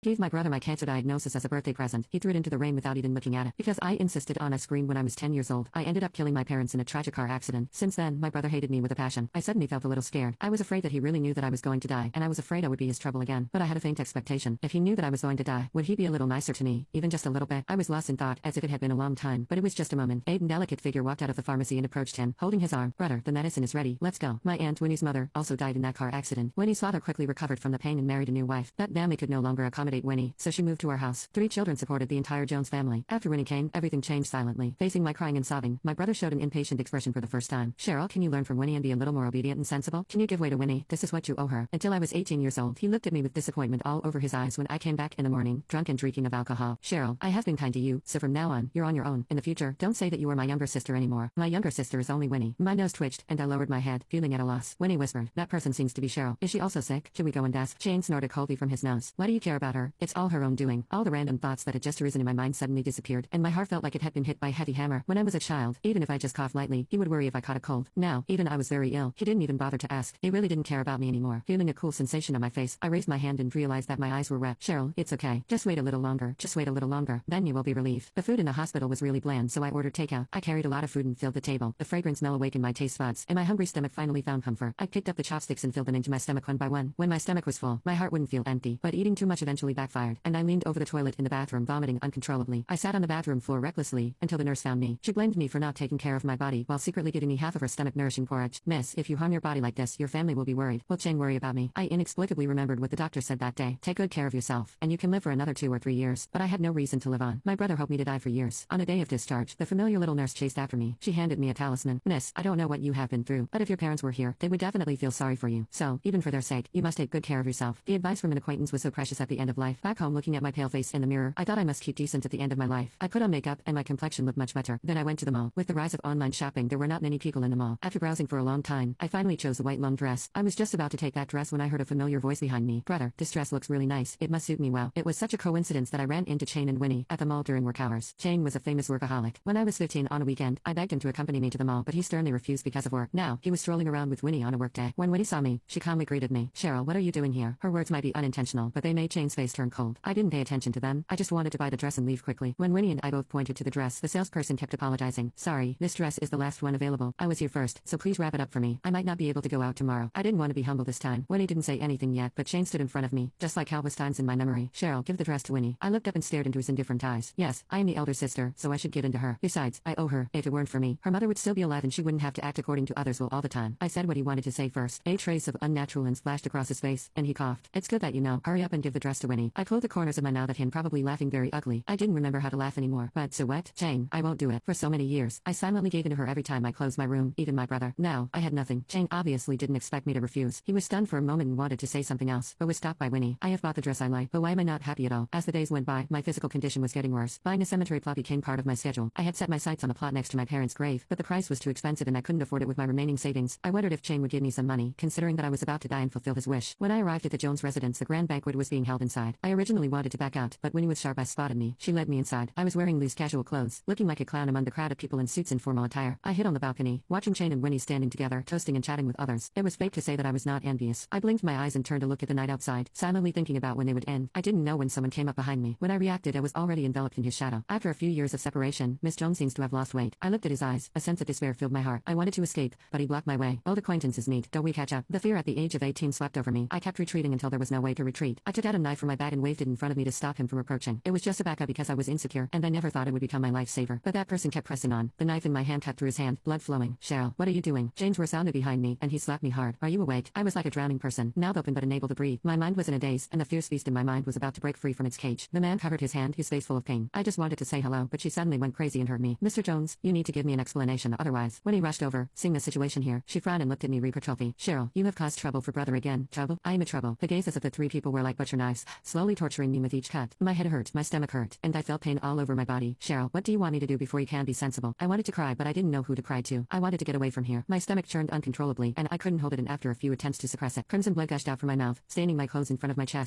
Gave my brother my cancer diagnosis as a birthday present. He threw it into the rain without even looking at it. Because I insisted on a scream when I was 10 years old, I ended up killing my parents in a tragic car accident. Since then, my brother hated me with a passion. I suddenly felt a little scared. I was afraid that he really knew that I was going to die, and I was afraid I would be his trouble again. But I had a faint expectation. If he knew that I was going to die, would he be a little nicer to me, even just a little bit? I was lost in thought, as if it had been a long time, but it was just a moment. A delicate figure walked out of the pharmacy and approached him, holding his arm. Brother, the medicine is ready. Let's go. My aunt Winnie's mother also died in that car accident. Winnie's father quickly recovered from the pain and married a new wife. That family could no longer accommodate Winnie, so she moved to our house. 3 children supported the entire Jones family. After Winnie came, everything changed silently. Facing my crying and sobbing, my brother showed an impatient expression for the first time. Cheryl, can you learn from Winnie and be a little more obedient and sensible? Can you give way to Winnie? This is what you owe her. Until I was 18 years old, he looked at me with disappointment all over his eyes when I came back in the morning, drunk and drinking of alcohol. Cheryl, I have been kind to you, so from now on, you're on your own. In the future, don't say that you are my younger sister anymore. My younger sister is only Winnie. My nose twitched, and I lowered my head, feeling at a loss. Winnie whispered, that person seems to be Cheryl. Is she also sick? Should we go and ask? Shane snorted coldly from his nose. Why do you care about her? It's all her own doing. All the random thoughts that had just arisen in my mind suddenly disappeared, and my heart felt like it had been hit by a heavy hammer. When I was a child, even if I just coughed lightly, he would worry if I caught a cold. Now, even I was very ill, he didn't even bother to ask. He really didn't care about me anymore. Feeling a cool sensation on my face, I raised my hand and realized that my eyes were wet. Cheryl, it's okay. Just wait a little longer. Just wait a little longer. Then you will be relieved. The food in the hospital was really bland, so I ordered takeout. I carried a lot of food and filled the table. The fragrant smell awakened my taste buds, and my hungry stomach finally found comfort. I picked up the chopsticks and filled them into my stomach one by one. When my stomach was full, my heart wouldn't feel empty, but eating too much eventually backfired, and I leaned over the toilet in the bathroom, vomiting uncontrollably. I sat on the bathroom floor recklessly until the nurse found me. She blamed me for not taking care of my body while secretly giving me half of her stomach-nourishing porridge. Miss, if you harm your body like this, your family will be worried. Will Shane worry about me? I inexplicably remembered what the doctor said that day. Take good care of yourself, and you can live for another 2 or 3 years. But I had no reason to live on. My brother hoped me to die for years. On a day of discharge, the familiar little nurse chased after me. She handed me a talisman. Miss, I don't know what you have been through, but if your parents were here, they would definitely feel sorry for you. So, even for their sake, you must take good care of yourself. The advice from an acquaintance was so precious at the end of life. Back home looking at my pale face in the mirror, I thought I must keep decent at the end of my life. I put on makeup, and my complexion looked much better. Then I went to the mall. With the rise of online shopping, there were not many people in the mall. After browsing for a long time, I finally chose a white long dress. I was just about to take that dress when I heard a familiar voice behind me. Brother, this dress looks really nice. It must suit me well. It was such a coincidence that I ran into Shane and Winnie at the mall during work hours. Shane was a famous workaholic. When I was 15 on a weekend, I begged him to accompany me to the mall, but he sternly refused because of work. Now, he was strolling around with Winnie on a workday. When Winnie saw me, she calmly greeted me. Cheryl, what are you doing here? Her words might be unintentional, but they made Shane's face turn cold. I didn't pay attention to them. I just wanted to buy the dress and leave quickly. When Winnie and I both pointed to the dress, the salesperson kept apologizing. Sorry, this dress is the last one available. I was here first, so please wrap it up for me. I might not be able to go out tomorrow. I didn't want to be humble this time. Winnie didn't say anything yet, but Shane stood in front of me, just like countless times in my memory. Cheryl, give the dress to Winnie. I looked up and stared into his indifferent eyes. Yes, I am the elder sister, so I should give in to her. Besides, I owe her. If it weren't for me, her mother would still be alive and she wouldn't have to act according to others' will all the time. I said what he wanted to say first. A trace of unnaturalness flashed across his face, and he coughed. It's good that you know. Hurry up and give the dress to Winnie. I pulled the corners of my mouth at him, probably laughing very ugly. I didn't remember how to laugh anymore. But so what? Shane, I won't do it. For so many years, I silently gave in to her every time I closed my room, even my brother. Now, I had nothing. Shane obviously didn't expect me to refuse. He was stunned for a moment and wanted to say something else, but was stopped by Winnie. I have bought the dress I like, but why am I not happy at all? As the days went by, my physical condition was getting worse. Buying a cemetery plot became part of my schedule. I had set my sights on the plot next to my parents' grave, but the price was too expensive and I couldn't afford it with my remaining savings. I wondered if Shane would give me some money, considering that I was about to die and fulfill his wish. When I arrived at the Jones residence, the grand banquet was being held inside. I originally wanted to back out, but Winnie with sharp eyes spotted me. She led me inside. I was wearing loose casual clothes, looking like a clown among the crowd of people in suits and formal attire. I hid on the balcony, watching Shane and Winnie standing together, toasting and chatting with others. It was fake to say that I was not envious. I blinked my eyes and turned to look at the night outside, silently thinking about when they would end. I didn't know when someone came up behind me. When I reacted, I was already enveloped in his shadow. After a few years of separation, Miss Jones seems to have lost weight. I looked at his eyes. A sense of despair filled my heart. I wanted to escape, but he blocked my way. Old acquaintances meet. Don't we catch up? The fear at the age of 18 swept over me. I kept retreating until there was no way to retreat. I took out a knife from my bag and waved it in front of me to stop him from approaching. It was just a backup because I was insecure, and I never thought it would become my lifesaver. But that person kept pressing on. The knife in my hand cut through his hand, blood flowing. Cheryl, what are you doing? Jane's words sounded behind me, and he slapped me hard. Are you awake? I was like a drowning person, mouth open but unable to breathe. My mind was in a daze, and the fierce beast in my mind was about to break free from its cage. The man covered his hand, his face full of pain. I just wanted to say hello, but she suddenly went crazy and hurt me. Mr. Jones, you need to give me an explanation, otherwise. When he rushed over, seeing the situation here, she frowned and looked at me reproachfully. Cheryl, you have caused trouble for brother again. Trouble? I am a trouble. The gazes of the 3 people were like butcher knives, slowly torturing me with each cut. My head hurt, my stomach hurt, and I felt pain all over my body. Cheryl, what do you want me to do before you can be sensible? I wanted to cry, but I didn't know who to cry to. I wanted to get away from here. My stomach churned uncontrollably, and I couldn't hold it in after a few attempts to suppress it. Crimson blood gushed out from my mouth, staining my clothes in front of my chest.